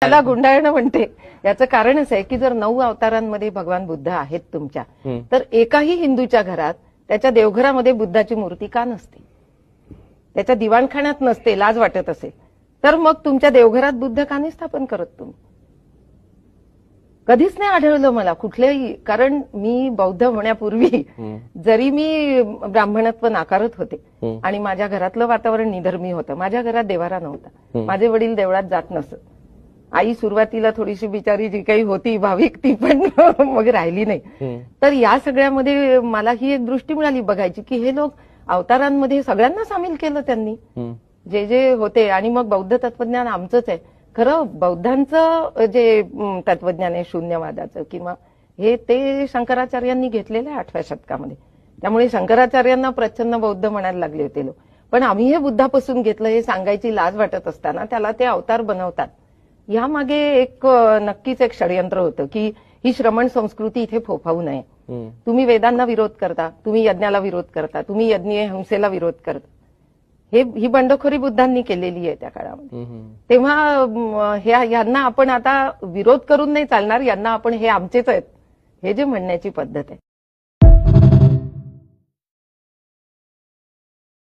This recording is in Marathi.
त्याला गुंडाळणं म्हणते. याचं कारणच आहे की जर 9 अवतारांमध्ये भगवान बुद्ध आहेत तुमच्या, तर एकाही हिंदूच्या घरात त्याच्या देवघरामध्ये बुद्धाची मूर्ती का नसते? त्याच्या दिवाणखान्यात नसते, लाज वाटत असेल तर मग तुमच्या देवघरात बुद्ध का नाही स्थापन करत तुम्ही? कधीच नाही आढळलं मला कुठल्याही. कारण मी बौद्ध होण्यापूर्वी जरी मी ब्राह्मणत्व नाकारत होते आणि माझ्या घरातलं वातावरण निधर्मी होतं, माझ्या घरात देवारा नव्हता. माझे वडील देवळात जात नसत. आई सुरुवातीला थोडीशी बिचारी जी काही होती भाविक ती पण मग राहिली नाही. तर या सगळ्यामध्ये मला ही एक दृष्टी मिळाली बघायची की हे लोक अवतारांमध्ये सगळ्यांना सामील केलं त्यांनी, जे जे होते. आणि मग बौद्ध तत्वज्ञान आमचंच आहे खरं. बौद्धांचं जे तत्वज्ञान आहे शून्यवादाचं किंवा हे ते शंकराचार्यांनी घेतलेलं आहे 8व्या शतकामध्ये. त्यामुळे शंकराचार्यांना प्रच्छन्न बौद्ध म्हणायला लागले होते लोक. पण आम्ही हे बुद्धापासून घेतलं हे सांगायची लाज वाटत असताना त्याला ते अवतार बनवतात. यामागे एक नक्कीच एक षडयंत्र होतं की ही श्रमण संस्कृती इथे फोफावू नये. तुम्ही वेदांना विरोध करता, तुम्ही यज्ञाला विरोध करता, तुम्ही यज्ञीय हिंसेला विरोध करता. ही बंडखोरी बुद्धांनी केलेली आहे त्या काळामध्ये. तेव्हा यांना आपण आता विरोध करून नाही चालणार, यांना आपण हे आमचेच आहेत हे जे म्हणण्याची पद्धत आहे.